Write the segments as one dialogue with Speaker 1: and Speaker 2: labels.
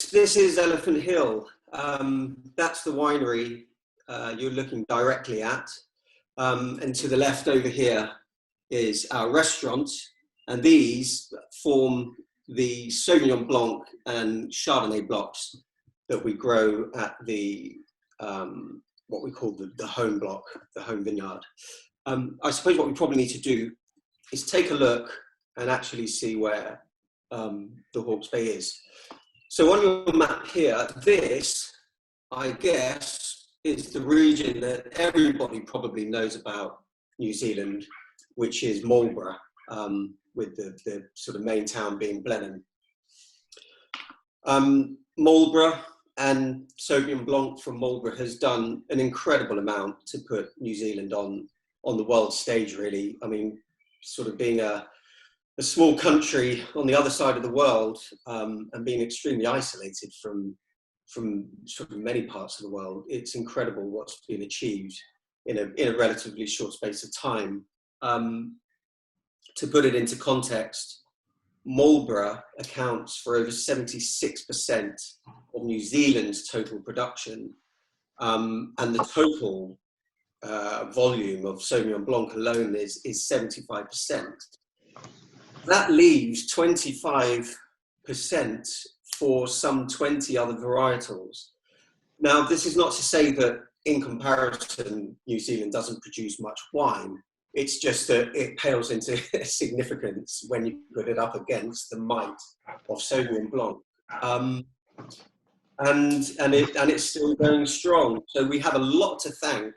Speaker 1: This is Elephant Hill. That's the winery you're looking directly at. And to the left over here is our restaurant. And these form the Sauvignon Blanc and Chardonnay blocks that we grow at the, what we call the home block, the home vineyard. I suppose what we probably need to do is take a look and actually see where the Hawke's Bay is. So on your map here, this, I guess, is the region that everybody probably knows about New Zealand, which is Marlborough, with the sort of main town being Blenheim. Marlborough and Sauvignon Blanc from Marlborough has done an incredible amount to put New Zealand on the world stage, really. I mean, sort of being a small country on the other side of the world, and being extremely isolated from sort of many parts of the world, it's incredible what's been achieved in a relatively short space of time. To put it into context, Marlborough accounts for over 76% of New Zealand's total production, and the total volume of Sauvignon Blanc alone is 75%. That leaves 25% for some 20 other varietals. Now, this is not to say that in comparison, New Zealand doesn't produce much wine. It's just that it pales into significance when you put it up against the might of Sauvignon Blanc. And it's still going strong. So we have a lot to thank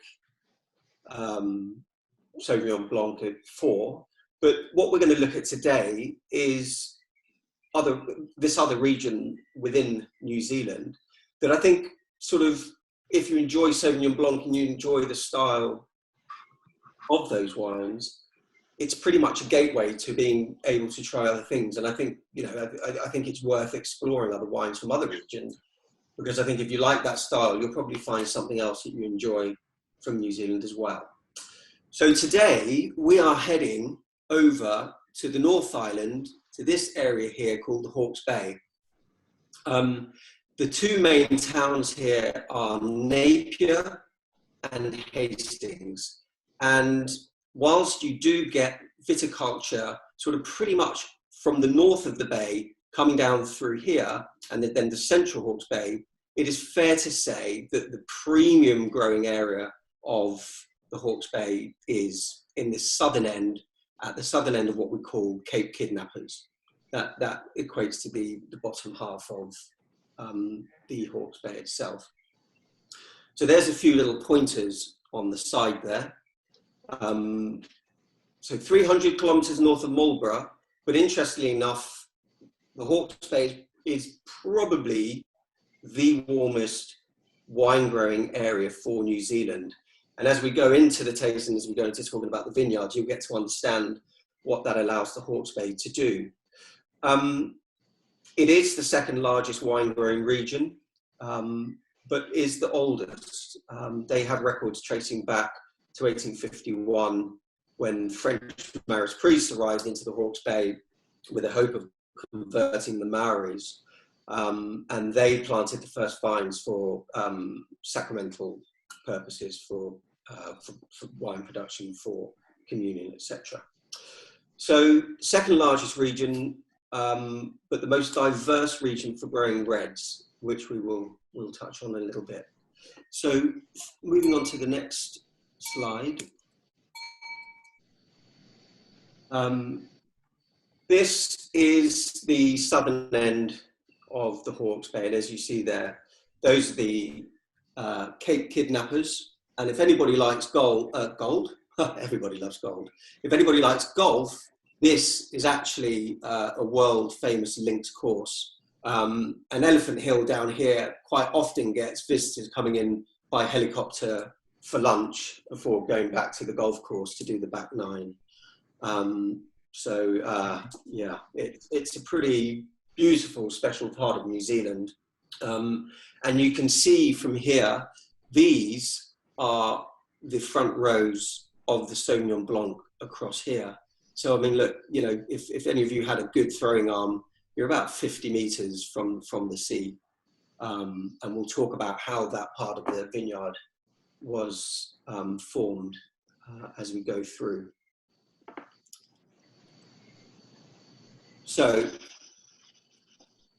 Speaker 1: Sauvignon Blanc for. But what we're going to look at today is this other region within New Zealand that I think sort of, if you enjoy Sauvignon Blanc and you enjoy the style of those wines, it's pretty much a gateway to being able to try other things. And I think, you know, I think it's worth exploring other wines from other regions, because I think if you like that style, you'll probably find something else that you enjoy from New Zealand as well. So today we are heading over to the North Island, to this area here called the Hawke's Bay. The two main towns here are Napier and Hastings. And whilst you do get viticulture sort of pretty much from the north of the bay coming down through here and then the central Hawke's Bay, it is fair to say that the premium growing area of the Hawke's Bay is in this southern end, at the southern end of what we call Cape Kidnappers. That equates to the bottom half of the Hawke's Bay itself. So there's a few little pointers on the side there. So 300 kilometers north of Marlborough, but interestingly enough, the Hawke's Bay is probably the warmest wine growing area for New Zealand. And as we go into the tasting, as we go into talking about the vineyards, you'll get to understand what that allows the Hawke's Bay to do. It is the second largest wine growing region, but is the oldest. They have records tracing back to 1851, when French Maoris priests arrived into the Hawke's Bay with the hope of converting the Maoris. And they planted the first vines for sacramental purposes, for wine production, for communion, etc. So second largest region, but the most diverse region for growing reds, which we'll touch on a little bit. So moving on to the next slide. This is the southern end of the Hawke's Bay, and as you see there, those are the Cape Kidnappers. And if anybody likes gold, everybody loves gold. If anybody likes golf, this is actually a world famous links course. And Elephant Hill down here quite often gets visitors coming in by helicopter for lunch before going back to the golf course to do the back nine. Yeah, it's a pretty beautiful, special part of New Zealand. And you can see from here, these are the front rows of the Sauvignon Blanc across here. So, I mean, look, if any of you had a good throwing arm, you're about 50 meters from the sea. And we'll talk about how that part of the vineyard was formed as we go through. So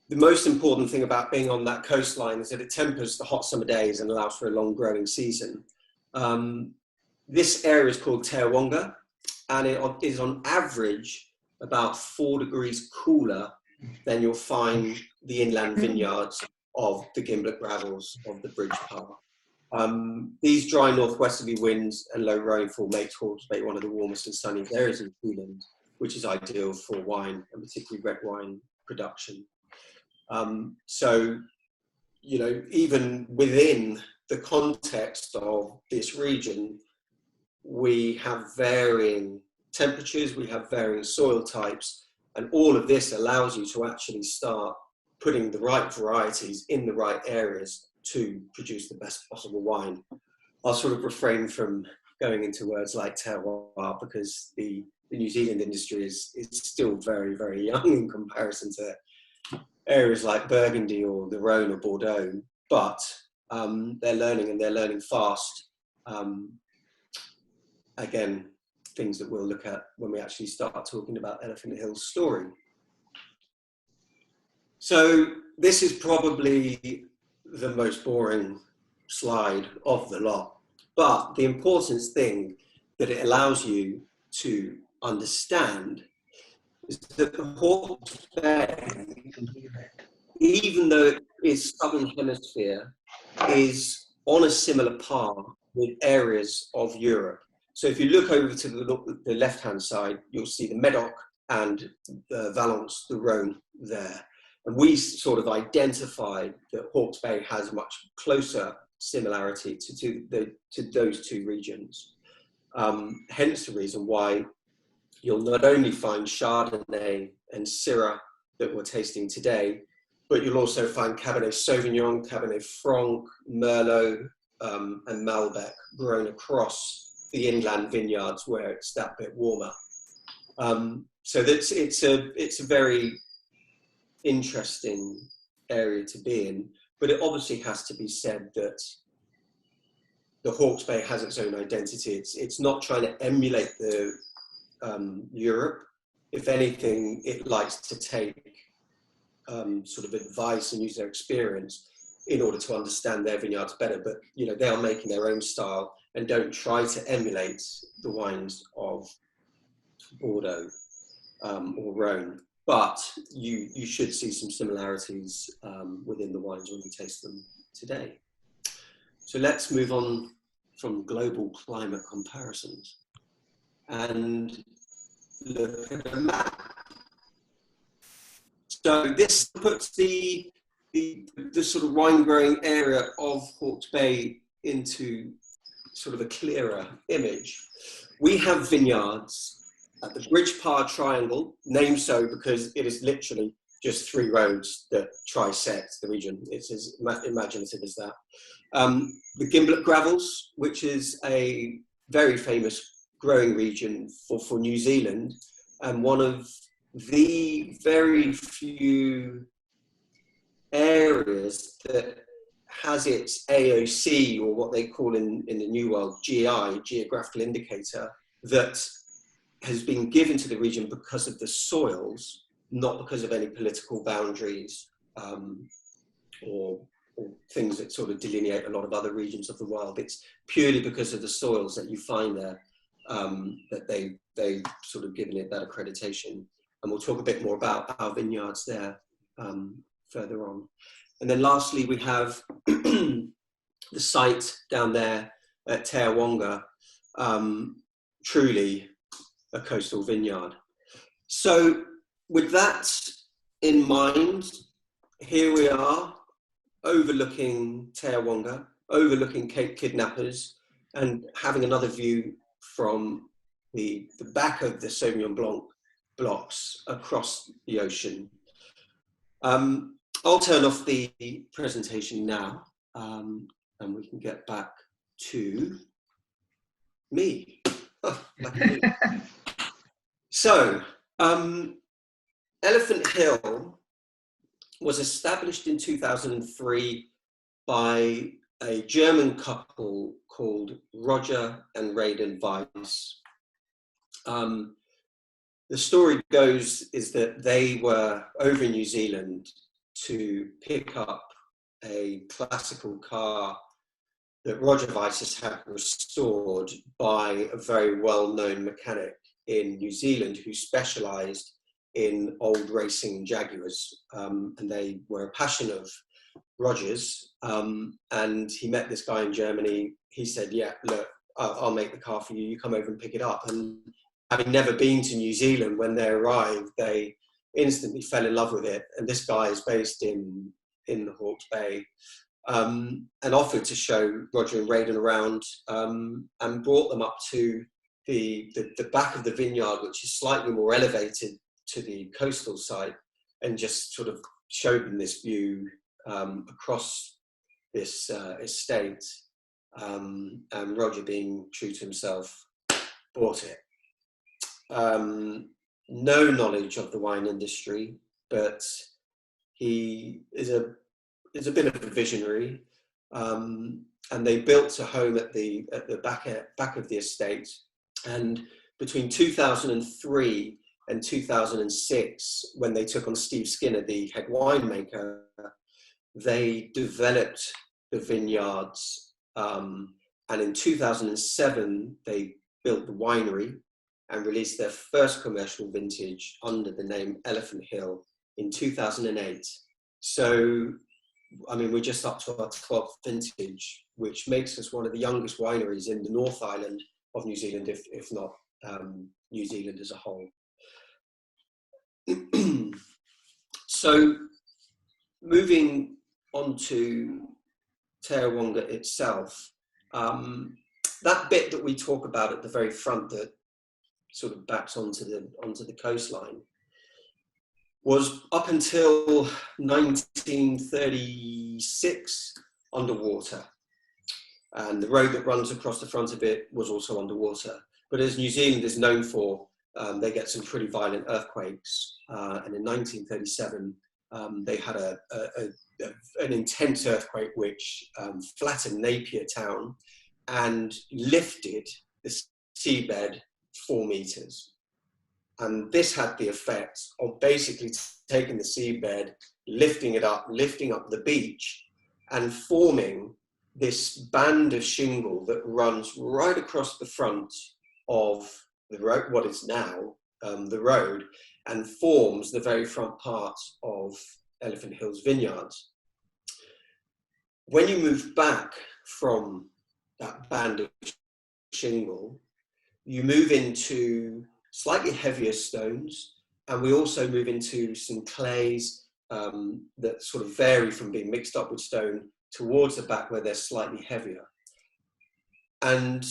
Speaker 1: the most important thing about being on that coastline is that it tempers the hot summer days and allows for a long growing season. This area is called Teawonga, and it is on average about 4 degrees cooler than you'll find the inland vineyards of the Gimblett Gravels of the Bridge Path. These dry northwesterly winds and low rainfall make Hawke's Bay one of the warmest and sunniest areas in New Zealand, which is ideal for wine, and particularly red wine production. So, you know, even within the context of this region, we have varying temperatures, we have varying soil types, and all of this allows you to actually start putting the right varieties in the right areas to produce the best possible wine. I'll sort of refrain from going into words like terroir, because the New Zealand industry is still very, very young in comparison to areas like Burgundy or the Rhone or Bordeaux, but they're learning, and they're learning fast. Again, things that we'll look at when we actually start talking about Elephant Hill's story. So this is probably the most boring slide of the lot, but the important thing that it allows you to understand is that the Hawke's Bay, even though it is southern hemisphere, is on a similar par with areas of Europe. So if you look over to the left-hand side, you'll see the Medoc and the Valence, the Rhone there. And we sort of identified that Hawke's Bay has much closer similarity to those two regions. Hence the reason why you'll not only find Chardonnay and Syrah that we're tasting today, but you'll also find Cabernet Sauvignon, Cabernet Franc, Merlot, and Malbec grown across the inland vineyards where it's that bit warmer. So it's a very interesting area to be in, but it obviously has to be said that the Hawke's Bay has its own identity. It's not trying to emulate the Europe. If anything, it likes to take sort of advice and use their experience in order to understand their vineyards better. But you know, they are making their own style and don't try to emulate the wines of Bordeaux or Rhone. But you should see some similarities within the wines when you taste them today. So let's move on from global climate comparisons and look at a map. So this puts the sort of wine growing area of Hawke's Bay into sort of a clearer image. We have vineyards at the Bridge Path Triangle, named so because it is literally just 3 roads that trisect the region. It's as imaginative as that. The Gimblett Gravels, which is a very famous growing region for New Zealand, and one of the very few areas that has its AOC, or what they call in the New World GI, geographical indicator, that has been given to the region because of the soils, not because of any political boundaries or things that sort of delineate a lot of other regions of the world. It's purely because of the soils that you find there that they've sort of given it that accreditation. And we'll talk a bit more about our vineyards there further on. And then lastly, we have the site down there at Teawonga, truly a coastal vineyard. So with that in mind, here we are overlooking Teawonga, overlooking Cape Kidnappers, and having another view from the back of the Sauvignon Blanc blocks across the ocean. I'll turn off the presentation now, and we can get back to me. So, Elephant Hill was established in 2003 by a German couple called Roger and Raiden Weiss. The story goes is that they were over in New Zealand to pick up a classical car that Roger Weiss has had restored by a very well-known mechanic in New Zealand who specialised in old racing Jaguars, and they were a passion of Roger's, and he met this guy in Germany. He said, yeah, look, I'll make the car for you, you come over and pick it up. And having never been to New Zealand, when they arrived, they instantly fell in love with it. And this guy is based in the Hawke's Bay, and offered to show Roger and Raiden around, and brought them up to the back of the vineyard, which is slightly more elevated to the coastal side, and just sort of showed them this view across this estate. And Roger, being true to himself, bought it. No knowledge of the wine industry, but he is a bit of a visionary, and they built a home at the back of the estate. And between 2003 and 2006, when they took on Steve Skinner, the head winemaker, they developed the vineyards. And in 2007, they built the winery and released their first commercial vintage under the name Elephant Hill in 2008. So, I mean, we're just up to our 12th vintage, which makes us one of the youngest wineries in the North Island of New Zealand, if not New Zealand as a whole. So, moving on to Tarrawonga itself, that bit that we talk about at the very front that sort of backs onto the coastline was up until 1936 underwater, and the road that runs across the front of it was also underwater. But as New Zealand is known for, they get some pretty violent earthquakes, and in 1937 they had an intense earthquake which flattened Napier town and lifted the seabed 4 meters. And this had the effect of basically taking the seabed, lifting up the beach, and forming this band of shingle that runs right across the front of the road, what is now the road, and forms the very front part of Elephant Hills vineyards. When you move back from that band of shingle, you move into slightly heavier stones, and we also move into some clays that sort of vary from being mixed up with stone towards the back where they're slightly heavier. And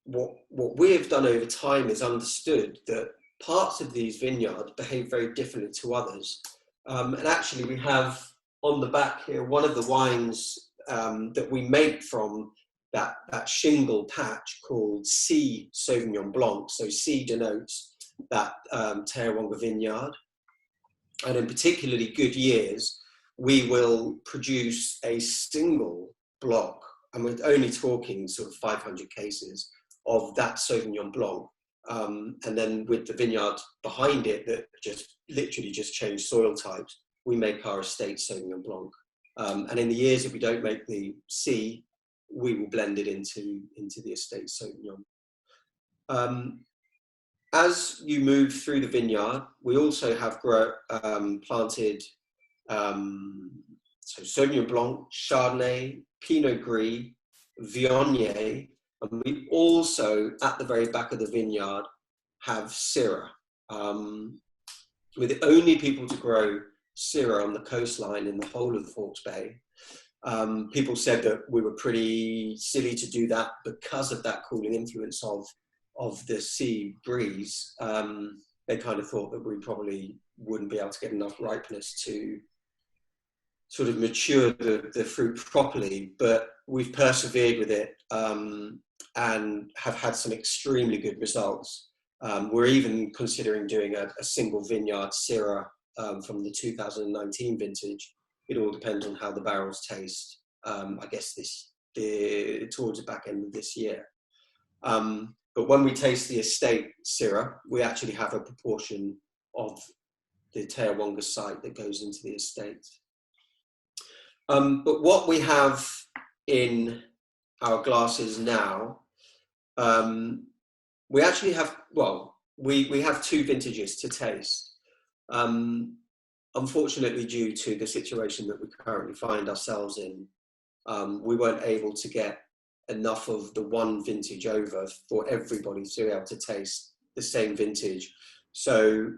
Speaker 1: what we have done over time is understood that parts of these vineyards behave very differently to others. And actually we have on the back here one of the wines that we make from that shingle patch called C Sauvignon Blanc. So C denotes that Tarrawonga vineyard. And in particularly good years, we will produce a single block, and we're only talking sort of 500 cases of that Sauvignon Blanc. And then with the vineyard behind it that just literally just changed soil types, we make our estate Sauvignon Blanc. And in the years that we don't make the C, we will blend it into the estate Sauvignon. As you move through the vineyard, we also have planted so Sauvignon Blanc, Chardonnay, Pinot Gris, Viognier, and we also, at the very back of the vineyard, have Syrah. We're the only people to grow Syrah on the coastline in the whole of the Hawke's Bay. People said that we were pretty silly to do that because of that cooling influence of the sea breeze. They kind of thought that we probably wouldn't be able to get enough ripeness to sort of mature the fruit properly, but we've persevered with it and have had some extremely good results. We're even considering doing a single vineyard Syrah from the 2019 vintage. It all depends on how the barrels taste. I guess towards the back end of this year. But when we taste the estate Syrah, we actually have a proportion of the Terawonga site that goes into the estate. But what we have in our glasses now, we actually have, well, we have 2 vintages to taste. Unfortunately, due to the situation that we currently find ourselves in, we weren't able to get enough of the one vintage over for everybody to be able to taste the same vintage. So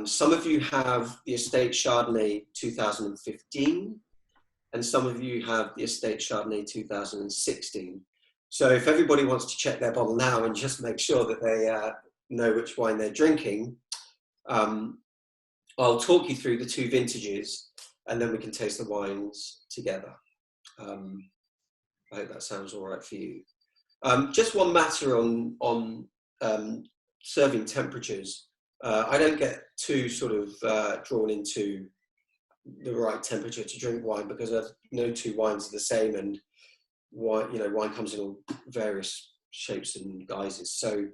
Speaker 1: some of you have the Estate Chardonnay 2015, and some of you have the Estate Chardonnay 2016. So if everybody wants to check their bottle now and just make sure that they know which wine they're drinking, I'll talk you through the 2 vintages, and then we can taste the wines together. I hope that sounds all right for you. Just one matter on serving temperatures. I don't get too sort of drawn into the right temperature to drink wine, because no 2 wines are the same, and wine comes in all various shapes and guises. So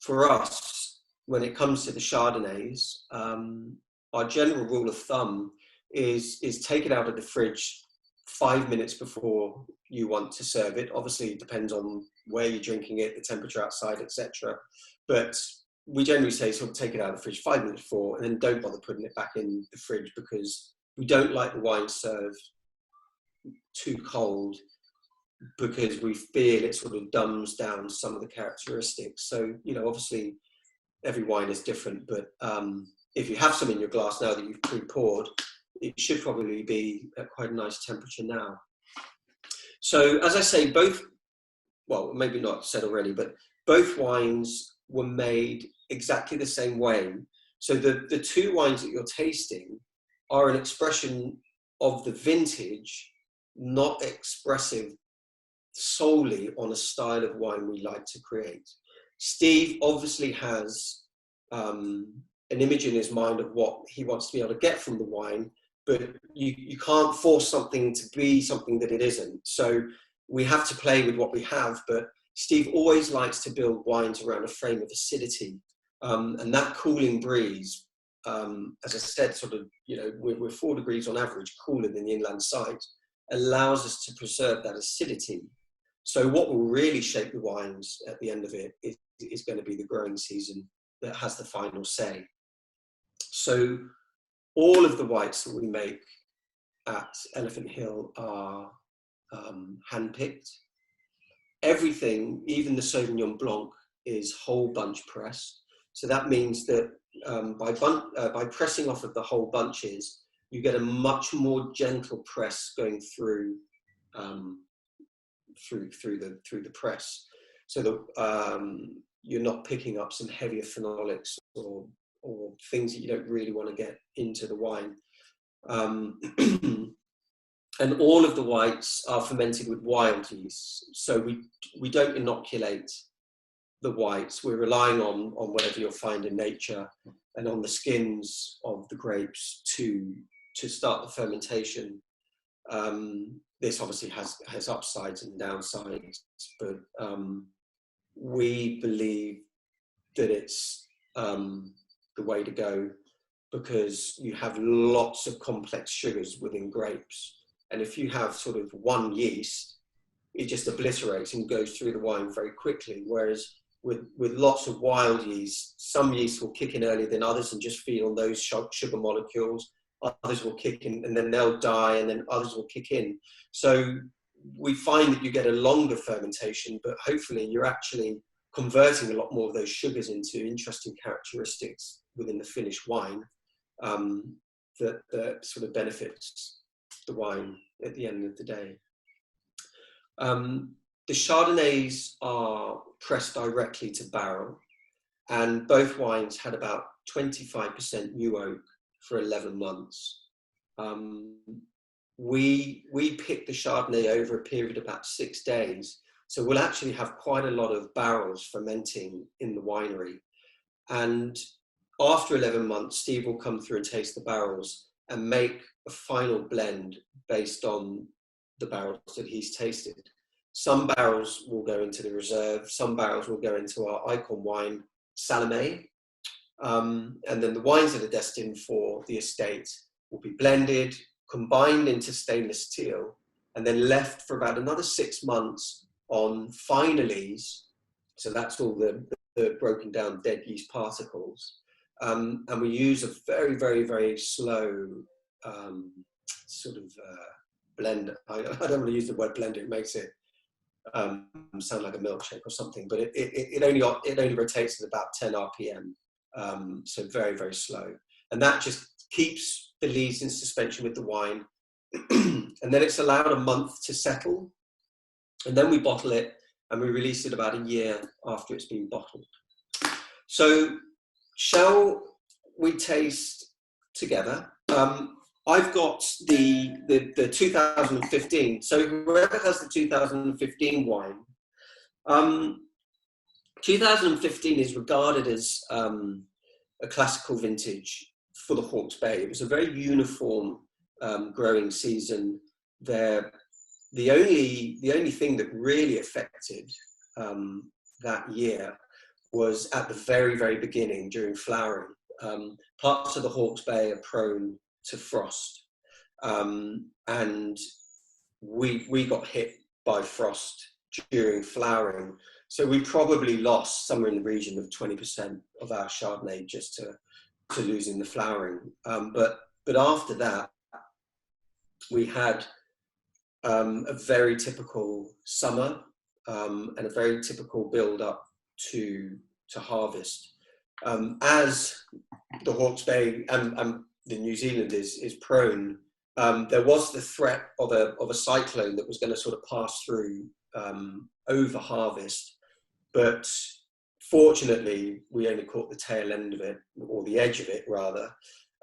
Speaker 1: for us, when it comes to the Chardonnays, our general rule of thumb is take it out of the fridge 5 minutes before you want to serve it. Obviously, it depends on where you're drinking it, the temperature outside, etc. But we generally say sort of take it out of the fridge 5 minutes before, and then don't bother putting it back in the fridge, because we don't like the wine served too cold, because we feel it sort of dumbs down some of the characteristics. So, obviously every wine is different, but if you have some in your glass now that you've pre-poured, it should probably be at quite a nice temperature now. So as I say, well, maybe not said already, but both wines were made exactly the same way. So the 2 wines that you're tasting are an expression of the vintage, not expressive solely on a style of wine we like to create. Steve obviously has an image in his mind of what he wants to be able to get from the wine, but you can't force something to be something that it isn't. So we have to play with what we have, but Steve always likes to build wines around a frame of acidity. And that cooling breeze, as I said, sort of, we're 4 degrees on average cooler than the inland site, allows us to preserve that acidity. So what will really shape the wines at the end of it is going to be the growing season that has the final say. So all of the whites that we make at Elephant Hill are hand-picked. Everything, even the Sauvignon Blanc, is whole bunch pressed. So that means that by pressing off of the whole bunches, you get a much more gentle press going through the press, so that you're not picking up some heavier phenolics or things that you don't really want to get into the wine. And all of the whites are fermented with wild yeast, so we don't inoculate the whites. We're relying on whatever you'll find in nature and on the skins of the grapes to start the fermentation. This obviously has upsides and downsides, but we believe that it's the way to go, because you have lots of complex sugars within grapes. And if you have sort of one yeast, it just obliterates and goes through the wine very quickly. Whereas with lots of wild yeast, some yeast will kick in earlier than others and just feed on those sugar molecules. Others will kick in and then they'll die, and then others will kick in. So we find that you get a longer fermentation, but hopefully you're actually converting a lot more of those sugars into interesting characteristics within the finished wine that sort of benefits the wine at the end of the day. The Chardonnays are pressed directly to barrel, and both wines had about 25% new oak for 11 months. We picked the Chardonnay over a period of about 6 days, so we'll actually have quite a lot of barrels fermenting in the winery. And after 11 months, Steve will come through and taste the barrels and make a final blend based on the barrels that he's tasted. Some barrels will go into the reserve, some barrels will go into our icon wine, Salome. And then the wines that are destined for the estate will be blended, combined into stainless steel, and then left for about another 6 months on finalies. So that's all the broken down dead yeast particles. And we use a very, very, very slow sort of blend. I don't want to use the word blender, it makes it sound like a milkshake or something, but it only rotates at about 10 RPM. So very, very slow. And that just keeps the lees in suspension with the wine. And then it's allowed a month to settle. And then we bottle it and we release it about a year after it's been bottled. So shall we taste together? I've got the 2015. So whoever has the 2015 wine, 2015 is regarded as a classical vintage for the Hawke's Bay. It was a very uniform growing season. The only thing that really affected that year was at the very, very beginning during flowering. Parts of the Hawke's Bay are prone to frost, and we got hit by frost during flowering. So we probably lost somewhere in the region of 20% of our Chardonnay just to losing the flowering. But after that, we had a very typical summer and a very typical build up to harvest. As the Hawke's Bay and the New Zealand is prone, there was the threat of a cyclone that was going to sort of pass through over harvest, but fortunately we only caught the tail end of it, or the edge of it rather,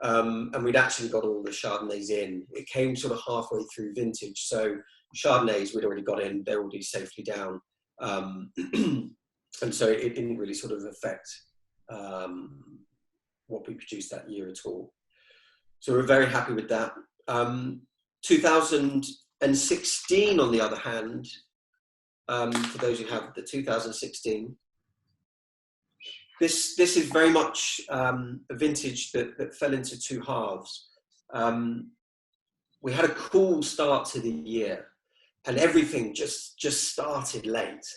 Speaker 1: and we'd actually got all the Chardonnays in. It came sort of halfway through vintage, so Chardonnays we'd already got in, they're already safely down, and so it didn't really sort of affect what we produced that year at all. So we're very happy with that. 2016, on the other hand, for those who have the 2016, this is very much a vintage that fell into two halves. We had a cool start to the year, and everything just started late.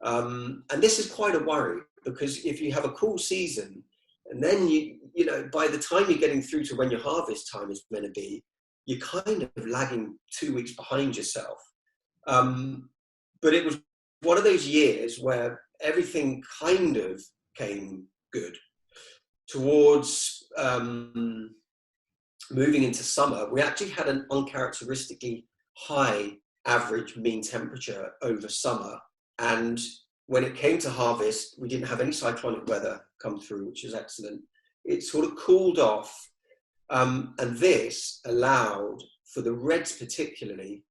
Speaker 1: And this is quite a worry, because if you have a cool season, and then you know, by the time you're getting through to when your harvest time is meant to be, you're kind of lagging 2 weeks behind yourself. But it was one of those years where everything kind of came good. Towards moving into summer, we actually had an uncharacteristically high average mean temperature over summer. And when it came to harvest, we didn't have any cyclonic weather come through, which is excellent. It sort of cooled off, and this allowed for the reds particularly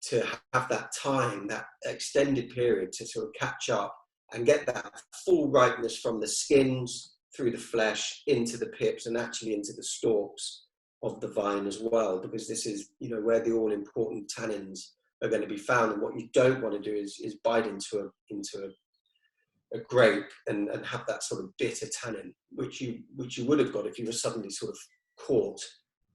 Speaker 1: to have that time, that extended period to sort of catch up and get that full ripeness from the skins through the flesh into the pips and actually into the stalks of the vine as well, because this is, you know, where the all important tannins are going to be found. And what you don't want to do is bite into a grape and have that sort of bitter tannin, which you would have got if you were suddenly sort of caught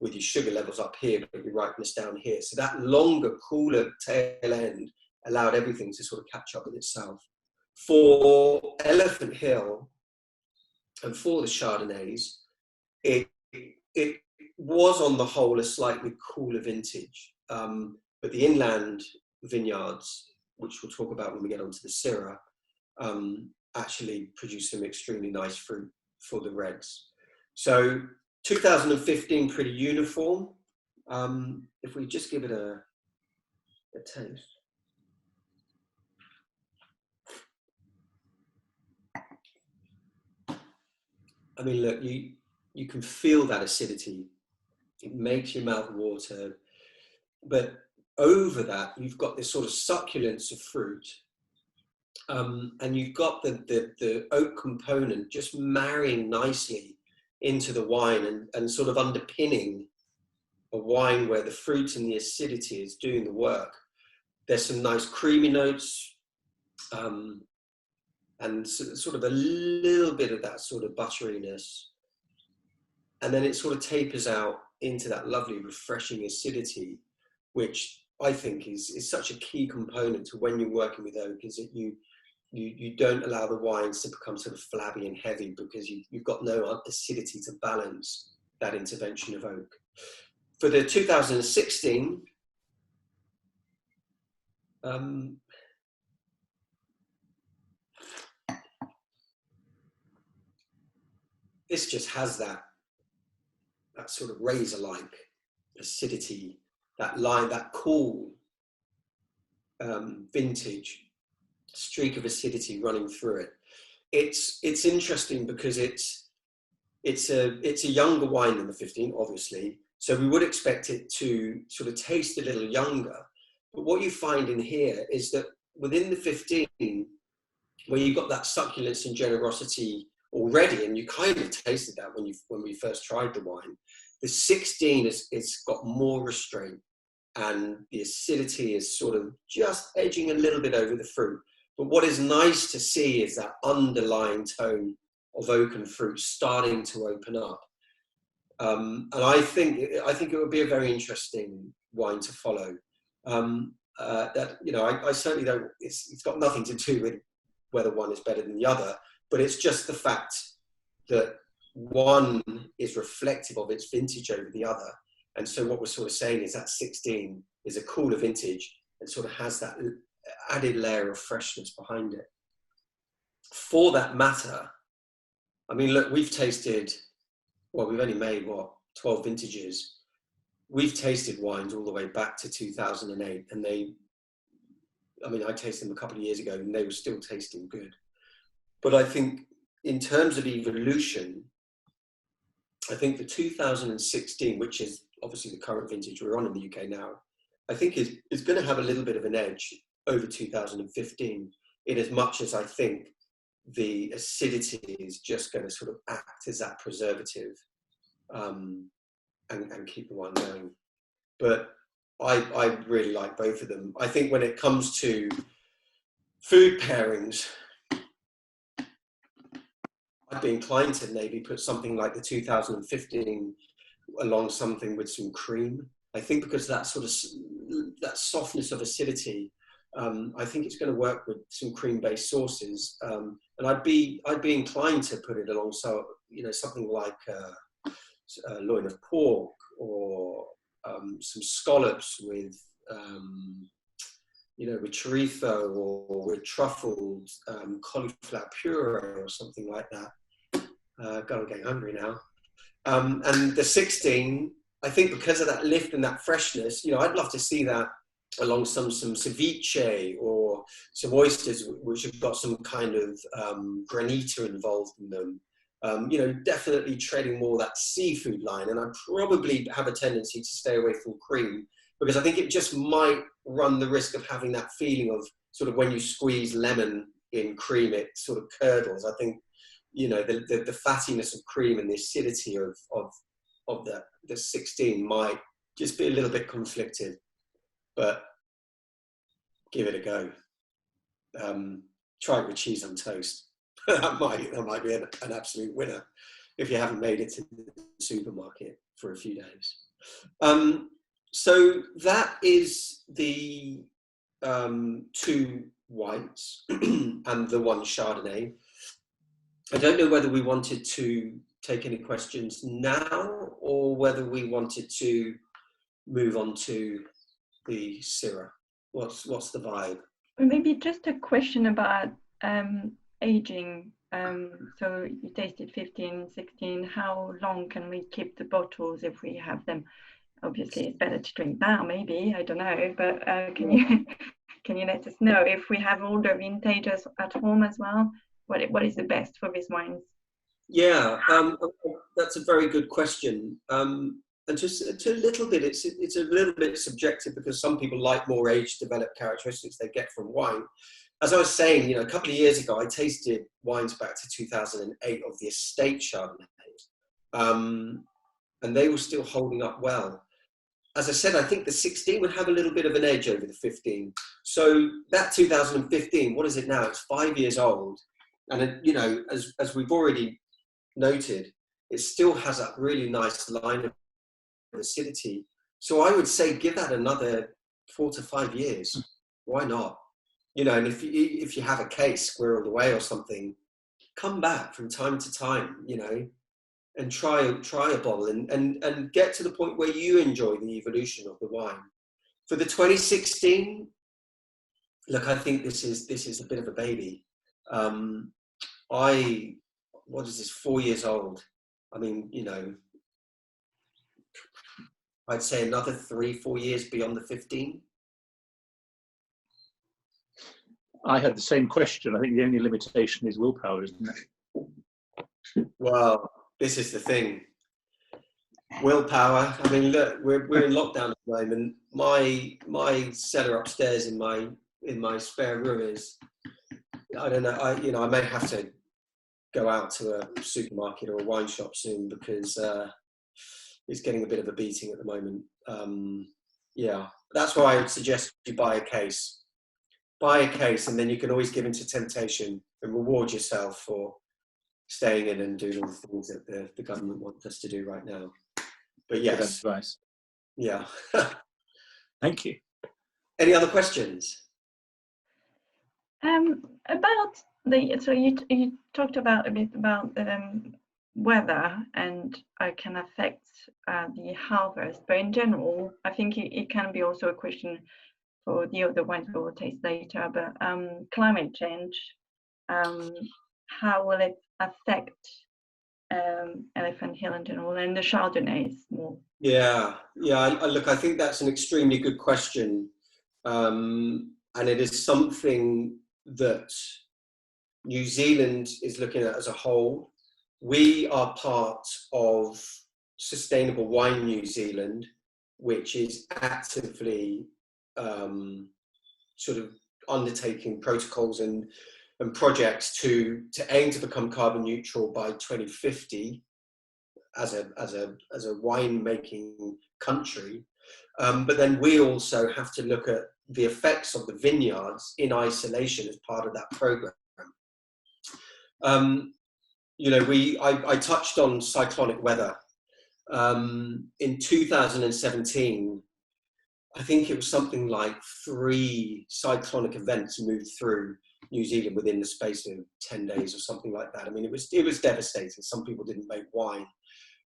Speaker 1: with your sugar levels up here, but your ripeness down here. So that longer, cooler tail end allowed everything to sort of catch up with itself. For Elephant Hill and for the Chardonnays, it was on the whole a slightly cooler vintage, but the inland vineyards, which we'll talk about when we get onto the Syrah, actually produced some extremely nice fruit for the reds. So 2015, pretty uniform. If we just give it a taste. I mean, look, you can feel that acidity. It makes your mouth water. But over that, you've got this sort of succulence of fruit. And you've got the oak component just marrying nicely into the wine and sort of underpinning a wine where the fruit and the acidity is doing the work. There's some nice creamy notes, and sort of a little bit of that sort of butteriness. And then it sort of tapers out into that lovely, refreshing acidity, which I think is such a key component to when you're working with oak, is that you don't allow the wines to become sort of flabby and heavy, because you've got no acidity to balance that intervention of oak. For the 2016, this just has that sort of razor-like acidity, that line, that cool vintage streak of acidity running through it. It's interesting because it's a younger wine than the 15, obviously, so we would expect it to sort of taste a little younger. But what you find in here is that within the 15, where you've got that succulence and generosity already, and you kind of tasted that when we first tried the wine, the 16 it's got more restraint, and the acidity is sort of just edging a little bit over the fruit. But what is nice to see is that underlying tone of oak and fruit starting to open up. And I think it would be a very interesting wine to follow. That, you know, I certainly don't, it's got nothing to do with whether one is better than the other, but it's just the fact that one is reflective of its vintage over the other. And so what we're sort of saying is that 16 is a cooler vintage and sort of has that added layer of freshness behind it. For that matter, I mean, look, we've tasted, well, we've only made, 12 vintages. We've tasted wines all the way back to 2008, and I tasted them a couple of years ago and they were still tasting good. But I think in terms of evolution, I think the 2016, which is obviously the current vintage we're on in the UK now, I think is going to have a little bit of an edge over 2015, in as much as I think the acidity is just going to sort of act as that preservative and keep the wine going. But I really like both of them. I think when it comes to food pairings, I'd be inclined to maybe put something like the 2015 along something with some cream. I think because that sort of, that softness of acidity, I think it's going to work with some cream-based sauces. And I'd be inclined to put it alongside, you know, something like loin of pork, or some scallops with, you know, with chorizo, or with truffled cauliflower puree or something like that. God, I'm getting hungry now. And the 16, I think because of that lift and that freshness, you know, I'd love to see that along some ceviche or some oysters which have got some kind of granita involved in them. You know, definitely treading more that seafood line. And I probably have a tendency to stay away from cream, because I think it just might run the risk of having that feeling of sort of when you squeeze lemon in cream, it sort of curdles. I think, you know, the fattiness of cream and the acidity of the 16 might just be a little bit conflicted, but give it a go. Try it with cheese on toast. that might be an absolute winner if you haven't made it to the supermarket for a few days. So that is the 2 whites and the 1 Chardonnay. I don't know whether we wanted to take any questions now, or whether we wanted to move on to the Syrah. What's the vibe?
Speaker 2: Maybe just a question about aging. So you tasted 15, 16. How long can we keep the bottles if we have them? Obviously, it's better to drink now, maybe, I don't know. But can you let us know if we have older vintages at home as well? What is the best for these wines?
Speaker 1: Yeah, that's a very good question. And just a little bit, it's a little bit subjective, because some people like more age-developed characteristics they get from wine. As I was saying, you know, a couple of years ago, I tasted wines back to 2008 of the estate Chardonnay, and they were still holding up well. As I said, I think the 16 would have a little bit of an edge over the 15. So that 2015, what is it now? It's 5 years old. And, it, you know, as we've already noted, it still has that really nice line of acidity. So I would say give that another 4 to 5 years. Why not? You know, and if you have a case squirreled away or something, come back from time to time, you know, and try a bottle and get to the point where you enjoy the evolution of the wine. For the 2016, look, I think this is a bit of a baby. What is this, 4 years old? I mean, you know, I'd say another 3-4 years beyond the 15.
Speaker 3: I had the same question. I think the only limitation is willpower, isn't it?
Speaker 1: Well, this is the thing. Willpower. I mean, look, we're in lockdown at the moment. My cellar upstairs in my spare room is, I don't know. I may have to go out to a supermarket or a wine shop soon because it's getting a bit of a beating at the moment. Yeah, that's why I would suggest you buy a case. Buy a case, and then you can always give into temptation and reward yourself for staying in and doing all the things that the government wants us to do right now. But yes.
Speaker 3: Good advice.
Speaker 1: Yeah.
Speaker 3: Thank you.
Speaker 1: Any other questions?
Speaker 2: About so you talked about a bit about weather and how it can affect the harvest, but in general, I think it can be also a question for the other wines we will taste later. But climate change, how will it affect Elephant Hill in general and the Chardonnays more?
Speaker 1: Yeah. Look, I think that's an extremely good question, and it is something that New Zealand is looking at as a whole. We are part of Sustainable Wine New Zealand, which is actively sort of undertaking protocols and projects to aim to become carbon neutral by 2050 as a wine-making country. But then we also have to look at the effects of the vineyards in isolation as part of that program. You know, I touched on cyclonic weather. In 2017, I think it was something like 3 cyclonic events moved through New Zealand within the space of 10 days or something like that. I mean, it was devastating. Some people didn't make wine.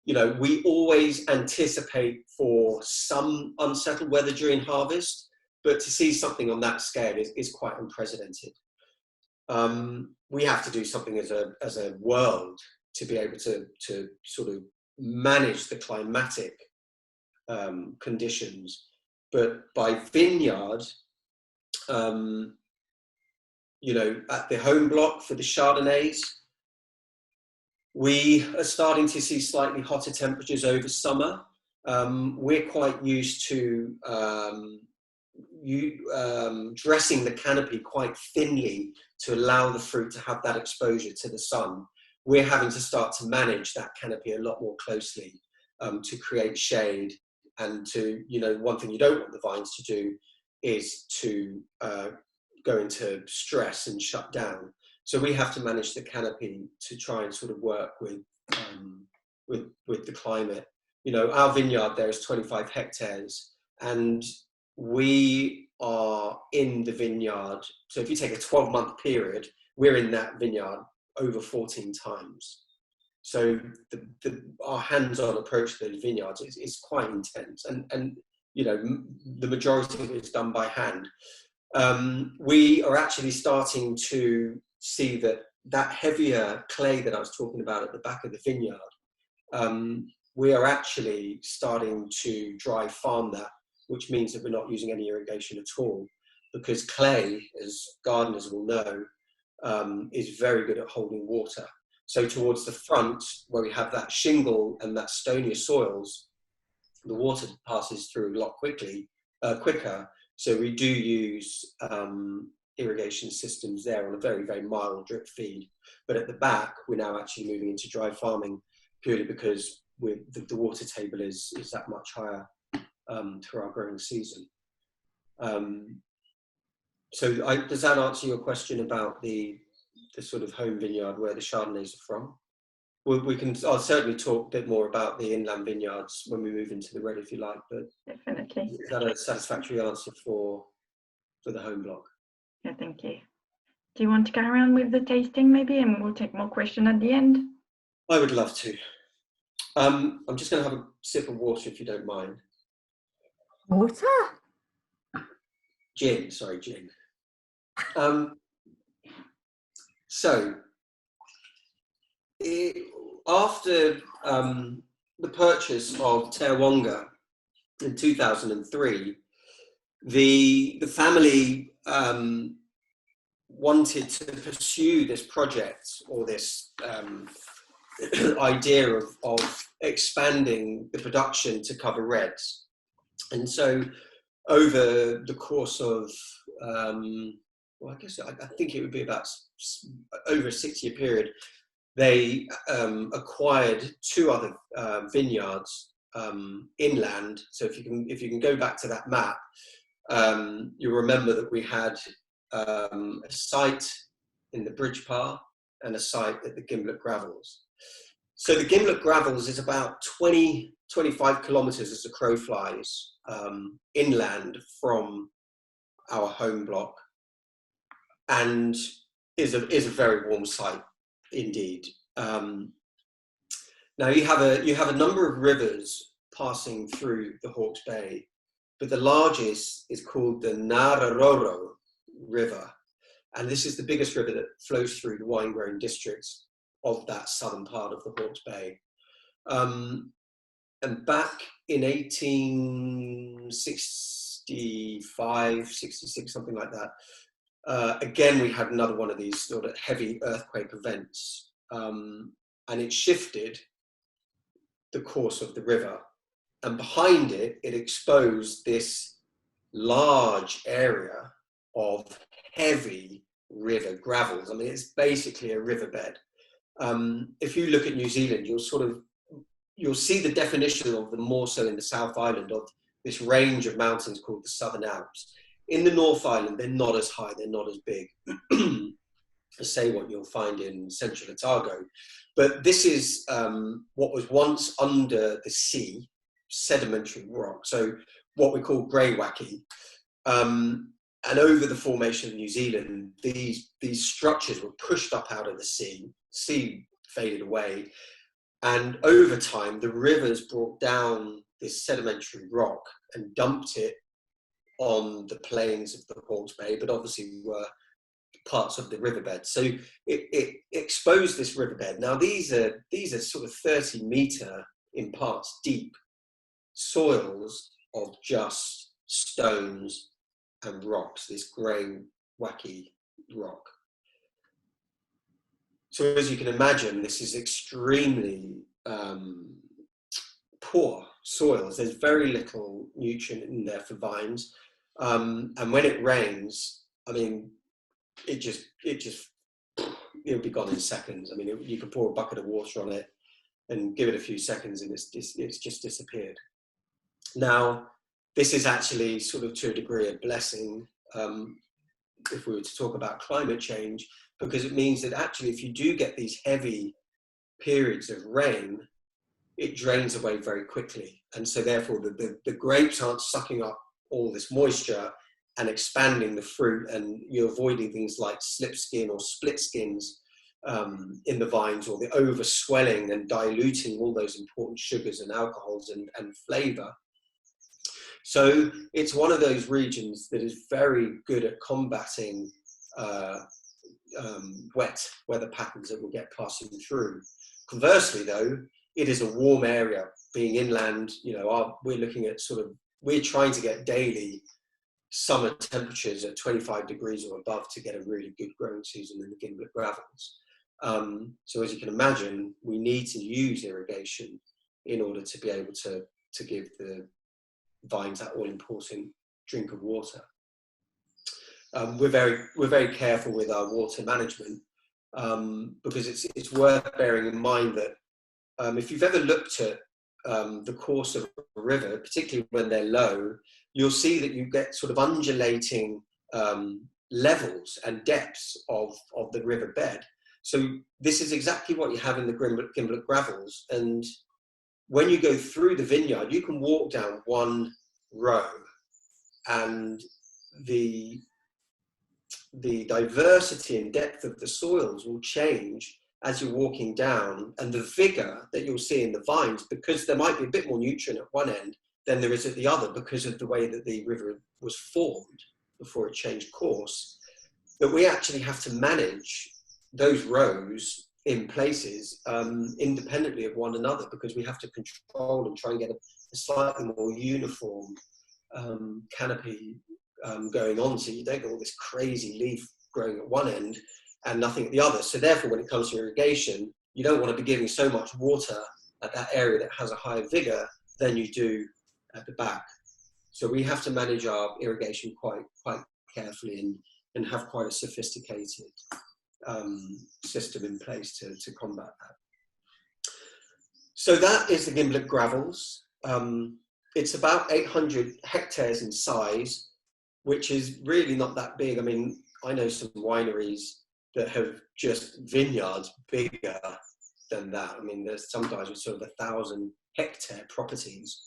Speaker 1: You know, we always anticipate for some unsettled weather during harvest, but to see something on that scale is quite unprecedented. We have to do something as a world to be able to sort of manage the climatic conditions. But by vineyard, you know, at the home block for the Chardonnays, we are starting to see slightly hotter temperatures over summer. We're quite used to dressing the canopy quite thinly to allow the fruit to have that exposure to the sun. We're having to start to manage that canopy a lot more closely to create shade. And to, you know, one thing you don't want the vines to do is to go into stress and shut down. So we have to manage the canopy to try and sort of work with the climate. You know, our vineyard there is 25 hectares, and we are in the vineyard. So if you take a 12-month period, we're in that vineyard over 14 times. So our hands-on approach to the vineyards is quite intense, and you know, the majority of it is done by hand. We are actually starting to see that heavier clay that I was talking about at the back of the vineyard. We are actually starting to dry farm that, which means that we're not using any irrigation at all, because clay, as gardeners will know, is very good at holding water. So towards the front, where we have that shingle and that stonier soils, the water passes through a lot quicker. So we do use irrigation systems there on a very, very mild drip feed. But at the back, we're now actually moving into dry farming. purely because the water table is that much higher through our growing season. So does that answer your question about the sort of home vineyard where the Chardonnays are from? I'll certainly talk a bit more about the inland vineyards when we move into the red, if you like, but
Speaker 2: definitely.
Speaker 1: is that a satisfactory answer for the home block?
Speaker 2: Yeah, thank you. Do you want to carry on with the tasting maybe, and we'll take more questions at the end?
Speaker 1: I would love to. I'm just going to have a sip of water, if you don't mind.
Speaker 4: Water?
Speaker 1: Gin. So, after the purchase of Terwanga in 2003, the family wanted to pursue this project, or this idea of expanding the production to cover reds. And so over the course of, well, I think it would be about over a 6-year period, they acquired 2 other vineyards inland. So if you can go back to that map, you'll remember that we had a site in the Bridge Par and a site at the Gimblett Gravels. So the Gimblett Gravels is about 25 kilometres as the crow flies inland from our home block, and is a very warm site indeed. Now you have a number of rivers passing through the Hawke's Bay, but the largest is called the Navarro River, and this is the biggest river that flows through the wine-growing districts of that southern part of the Hawke's Bay. And back in 1865, 66, something like that, again, we had another one of these sort of heavy earthquake events, and it shifted the course of the river. And behind it, it exposed this large area of heavy river gravels. I mean, it's basically a riverbed. If you look at New Zealand, you'll see the definition of them more so in the South Island, of this range of mountains called the Southern Alps. In the North Island, they're not as high, they're not as big as, say, what you'll find in Central Otago. But this is what was once under the sea, sedimentary rock, so what we call greywacke. And over the formation of New Zealand, these structures were pushed up out of the sea faded away, and over time the rivers brought down this sedimentary rock and dumped it on the plains of the Hawke's Bay, but obviously were parts of the riverbed. So it exposed this riverbed. Now these are sort of 30-meter in parts deep soils of just stones and rocks, this grey wacky rock. So as you can imagine, this is extremely poor soils. There's very little nutrient in there for vines, and when it rains, I mean, it'll be gone in seconds. I mean, you could pour a bucket of water on it and give it a few seconds, and it's just disappeared. Now, this is actually sort of to a degree a blessing, if we were to talk about climate change, because it means that actually if you do get these heavy periods of rain, it drains away very quickly. And so therefore the grapes aren't sucking up all this moisture and expanding the fruit, and you're avoiding things like slip skin or split skins in the vines, or the over swelling and diluting all those important sugars and alcohols and flavor. So it's one of those regions that is very good at combating wet weather patterns that will get passing through. Conversely, though, it is a warm area. Being inland, we're looking at we're trying to get daily summer temperatures at 25 degrees or above to get a really good growing season in the Gimblett Gravels. So as you can imagine, we need to use irrigation in order to be able to give the vines that all-important drink of water. We're very careful with our water management, because it's worth bearing in mind that if you've ever looked at the course of a river, particularly when they're low, you'll see that you get sort of undulating levels and depths of the river bed. So this is exactly what you have in the Gimblett gravels. And when you go through the vineyard, you can walk down one row, and the diversity and depth of the soils will change as you're walking down, and the vigor that you'll see in the vines, because there might be a bit more nutrient at one end than there is at the other because of the way that the river was formed before it changed course, that we actually have to manage those rows in places independently of one another, because we have to control and try and get a slightly more uniform canopy going on, so you don't get all this crazy leaf growing at one end and nothing at the other. So therefore, when it comes to irrigation, you don't want to be giving so much water at that area that has a higher vigor than you do at the back. So we have to manage our irrigation quite carefully and have quite a sophisticated system in place to combat that. So that is the Gimblett gravels. It's about 800 hectares in size, which is really not that big. I mean, I know some wineries that have just vineyards bigger than that. I mean, there's some guys with sort of 1,000 hectare properties.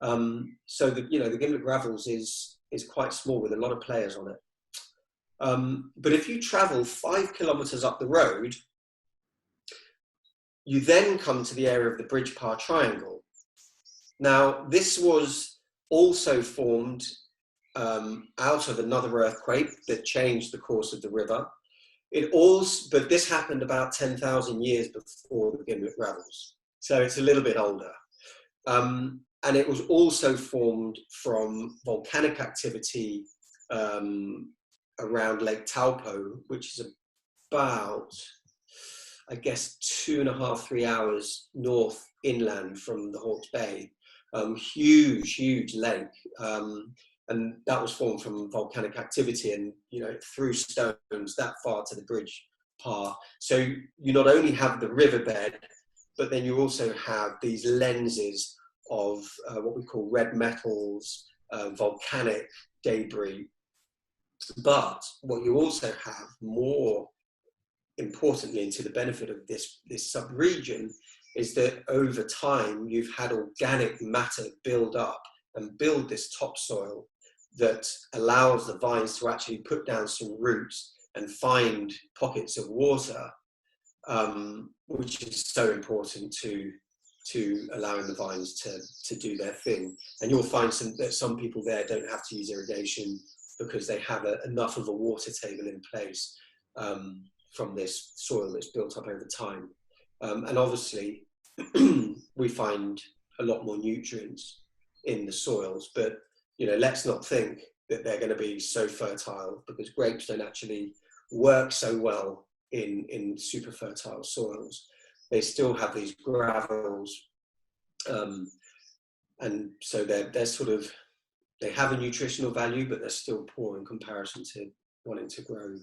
Speaker 1: So the Gimblett gravels is quite small with a lot of players on it. But if you travel 5 kilometers up the road, you then come to the area of the Bridge Par Triangle. Now, this was also formed out of another earthquake that changed the course of the river. But this happened about 10,000 years before the Gimblett gravels, so it's a little bit older. And it was also formed from volcanic activity around Lake Taupo, which is about, I guess, 2.5–3 hours north inland from the Hawke's Bay. Huge lake. And that was formed from volcanic activity, and it threw stones that far to the Bridge Par. So you not only have the riverbed, but then you also have these lenses of what we call red metals, volcanic debris. But what you also have, more importantly, and to the benefit of this sub-region, is that over time you've had organic matter build up and build this topsoil that allows the vines to actually put down some roots and find pockets of water, which is so important to allowing the vines to do their thing. And you'll find that some people there don't have to use irrigation because they have enough of a water table in place from this soil that's built up over time. And obviously, we find a lot more nutrients in the soils, but let's not think that they're going to be so fertile, because grapes don't actually work so well in super fertile soils. They still have these gravels, and so they're sort of, they have a nutritional value, but they're still poor in comparison to wanting to grow,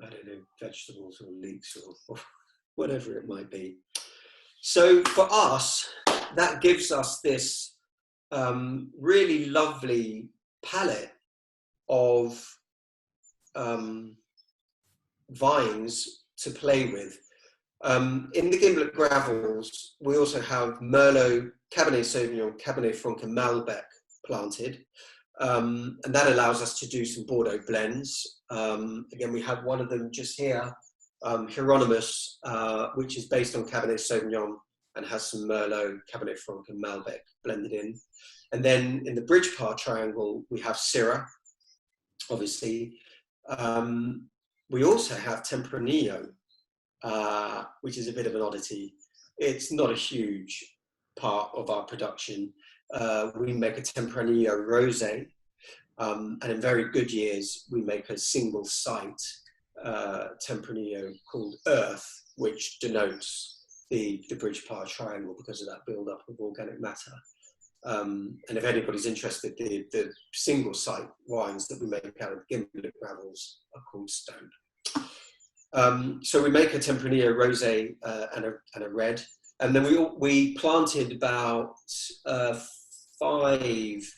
Speaker 1: I don't know, vegetables or leeks or whatever it might be. So for us, that gives us this really lovely palette of vines to play with. In the Gimblett gravels, we also have Merlot, Cabernet Sauvignon, Cabernet Franc and Malbec planted. And that allows us to do some Bordeaux blends. Again, we have one of them just here, Hieronymus, which is based on Cabernet Sauvignon and has some Merlot, Cabernet Franc and Malbec blended in. And then in the Bridge Par Triangle, we have Syrah, obviously. We also have Tempranillo, which is a bit of an oddity. It's not a huge part of our production. We make a Tempranillo rosé, and in very good years, we make a single site Tempranillo called Earth, which denotes the Bridge Par Triangle because of that build-up of organic matter. And if anybody's interested, the single site wines that we make out of Gimblett gravels are called Stone. So we make a Tempranillo rosé and a red. And then we planted about 5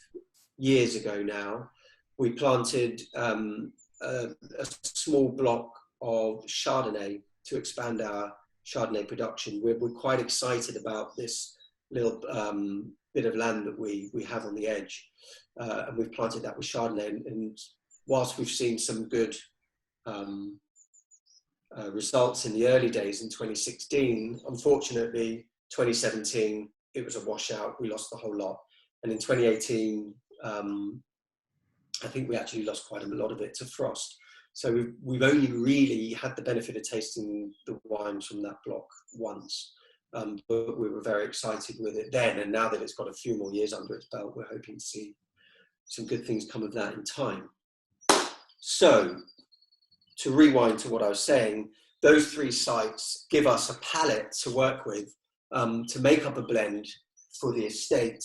Speaker 1: years ago now. We planted a small block of Chardonnay to expand our Chardonnay production. We're quite excited about this little bit of land that we have on the edge, and we've planted that with Chardonnay. And whilst we've seen some good results in the early days in 2016, unfortunately 2017 it was a washout. We lost the whole lot, and in 2018 I think we actually lost quite a lot of it to frost. So we've only really had the benefit of tasting the wines from that block once, but we were very excited with it then, and now that it's got a few more years under its belt, we're hoping to see some good things come of that in time. So to rewind to what I was saying, those 3 sites give us a palette to work with to make up a blend for the estate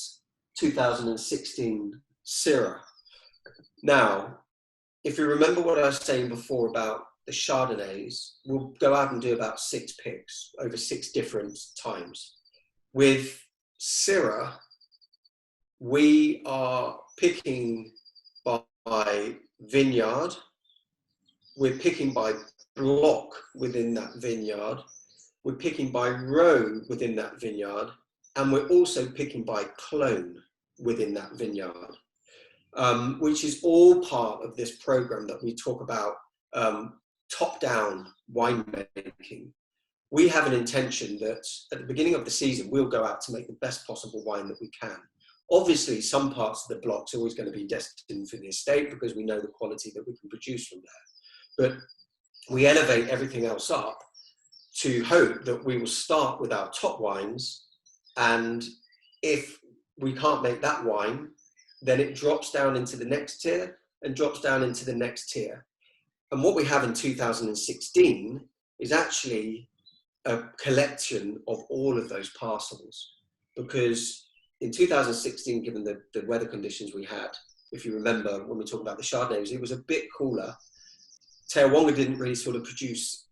Speaker 1: 2016 Syrah. Now, if you remember what I was saying before about the Chardonnays, we'll go out and do about 6 picks over 6 different times. With Syrah, we are picking by vineyard, we're picking by block within that vineyard, we're picking by row within that vineyard, and we're also picking by clone within that vineyard. Which is all part of this program that we talk about, top-down winemaking. We have an intention that at the beginning of the season, we'll go out to make the best possible wine that we can. Obviously, some parts of the block's always going to be destined for the estate because we know the quality that we can produce from there. But we elevate everything else up to hope that we will start with our top wines, and if we can't make that wine, then it drops down into the next tier and drops down into the next tier. And what we have in 2016 is actually a collection of all of those parcels, because in 2016, given the weather conditions we had, if you remember when we talk about the Chardonnays, it was a bit cooler. Terawonga didn't really sort of produce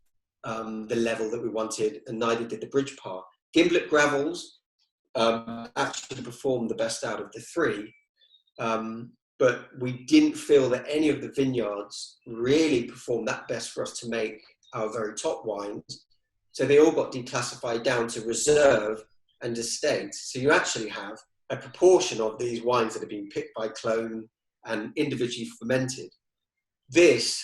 Speaker 1: the level that we wanted, and neither did the Bridge Par. Gimblett Gravels actually performed the best out of the 3. But we didn't feel that any of the vineyards really performed that best for us to make our very top wines. So they all got declassified down to reserve and estate. So you actually have a proportion of these wines that have been picked by clone and individually fermented. This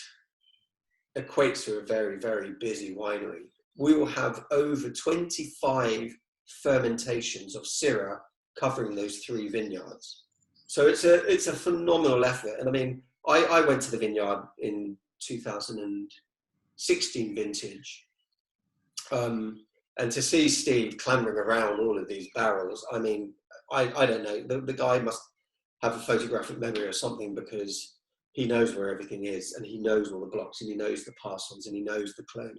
Speaker 1: equates to a very, very busy winery. We will have over 25 fermentations of Syrah covering those 3 vineyards. So it's a phenomenal effort. And I mean, I went to the vineyard in 2016 vintage. And to see Steve clambering around all of these barrels, I mean, I don't know, the guy must have a photographic memory or something, because he knows where everything is, and he knows all the blocks, and he knows the parcels, and he knows the clones,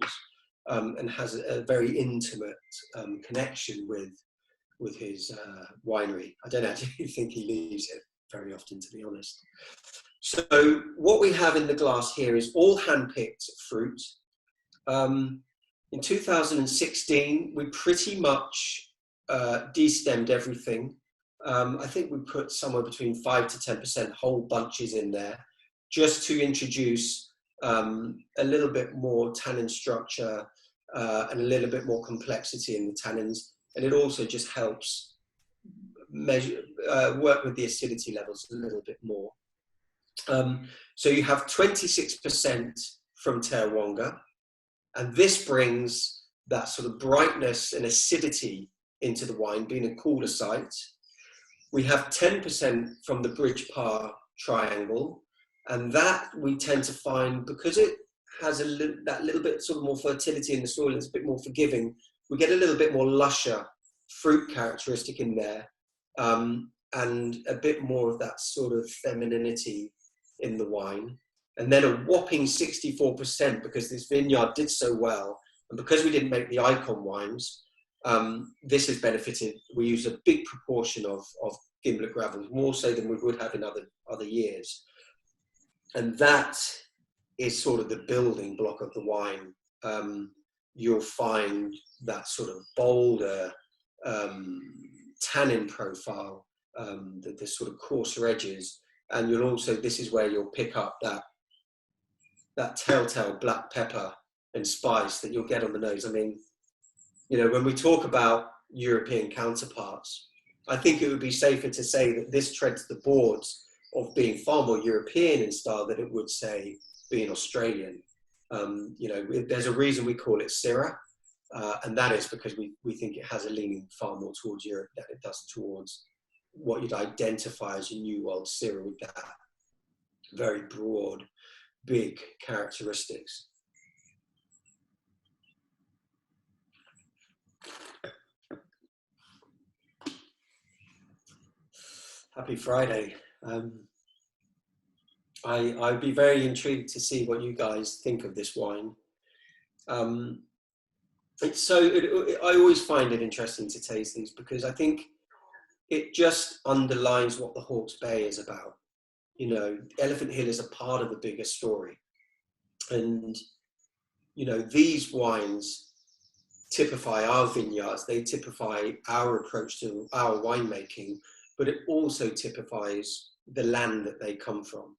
Speaker 1: and has a very intimate connection with his winery. I don't actually think he leaves it very often, to be honest. So what we have in the glass here is all hand-picked fruit. In 2016, we pretty much destemmed everything. I think we put somewhere between 5 to 10% whole bunches in there, just to introduce a little bit more tannin structure and a little bit more complexity in the tannins. And it also just helps work with the acidity levels a little bit more. So you have 26% from Terawonga, and this brings that sort of brightness and acidity into the wine, being a cooler site. We have 10% from the Bridge Par Triangle, and that we tend to find, because it has that little bit sort of more fertility in the soil, it's a bit more forgiving, we get a little bit more lusher fruit characteristic in there, and a bit more of that sort of femininity in the wine. And then a whopping 64%, because this vineyard did so well, and because we didn't make the icon wines, this has benefited. We use a big proportion of Gimblett Gravels, more so than we would have in other years. And that is sort of the building block of the wine. You'll find that sort of bolder tannin profile, the sort of coarser edges, and you'll also, this is where you'll pick up that telltale black pepper and spice that you'll get on the nose. I mean, you know, when we talk about European counterparts, I think it would be safer to say that this treads the boards of being far more European in style than it would, say, being Australian. You know, there's a reason we call it Syrah, and that is because we think it has a leaning far more towards Europe than it does towards what you'd identify as a New World Syrah, with that very broad, big characteristics. Happy Friday. I'd be very intrigued to see what you guys think of this wine. I always find it interesting to taste these because I think it just underlines what the Hawke's Bay is about. You know, Elephant Hill is a part of the bigger story. And, you know, these wines typify our vineyards, they typify our approach to our winemaking, but it also typifies the land that they come from.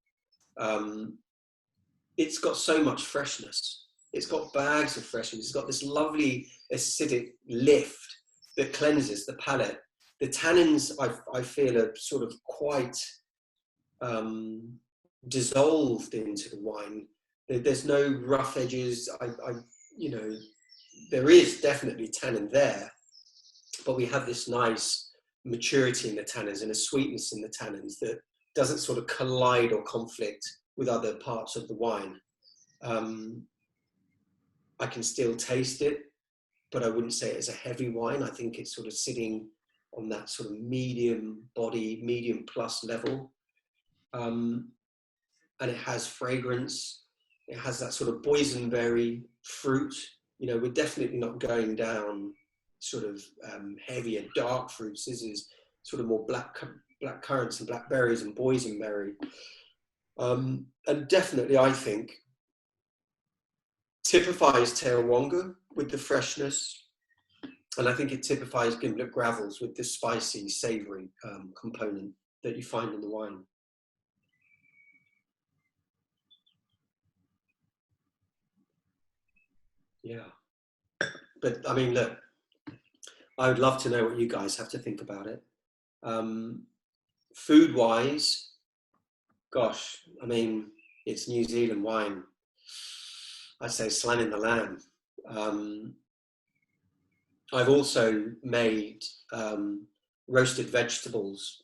Speaker 1: It's got so much freshness. It's got bags of freshness. It's got this lovely acidic lift that cleanses the palate. The tannins, I feel, are sort of quite dissolved into the wine. There's no rough edges. You know, there is definitely tannin there, but we have this nice maturity in the tannins and a sweetness in the tannins that doesn't sort of collide or conflict with other parts of the wine. I can still taste it, but I wouldn't say it's a heavy wine. I think it's sort of sitting on that sort of medium body, medium plus level. And it has fragrance. It has that sort of boysenberry fruit. You know, we're definitely not going down sort of heavier dark fruits. This is sort of more black currants and blackberries and boysenberry. And definitely, I think, typifies Terawonga with the freshness. And I think it typifies Gimlet Gravels with the spicy, savoury component that you find in the wine. Yeah. But I mean, look, I would love to know what you guys have to think about it. Food-wise, gosh, I mean, it's New Zealand wine. I'd say slanning the lamb. I've also made roasted vegetables,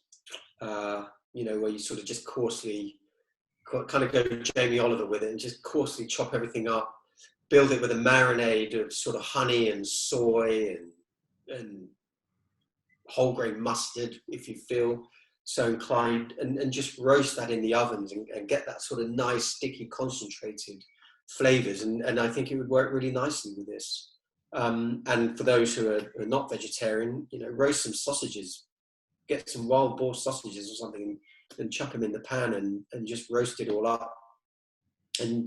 Speaker 1: you know, where you sort of just coarsely, kind of go Jamie Oliver with it and just coarsely chop everything up, build it with a marinade of sort of honey and soy and whole grain mustard, if you feel so inclined, and just roast that in the ovens and get that sort of nice, sticky, concentrated flavors. And I think it would work really nicely with this. And for those who are not vegetarian, you know, roast some sausages, get some wild boar sausages or something and chuck them in the pan and just roast it all up. And,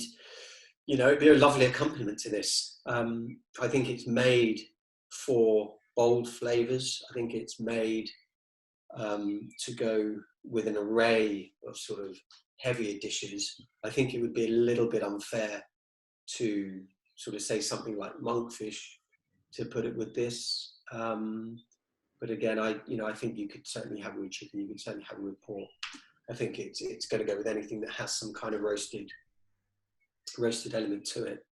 Speaker 1: you know, it'd be a lovely accompaniment to this. I think it's made for bold flavors. I think it's made to go with an array of sort of heavier dishes. I think it would be a little bit unfair to sort of say something like monkfish to put it with this. But again, I think you could certainly have it with chicken. You could certainly have it with pork. I think it's going to go with anything that has some kind of roasted element to it.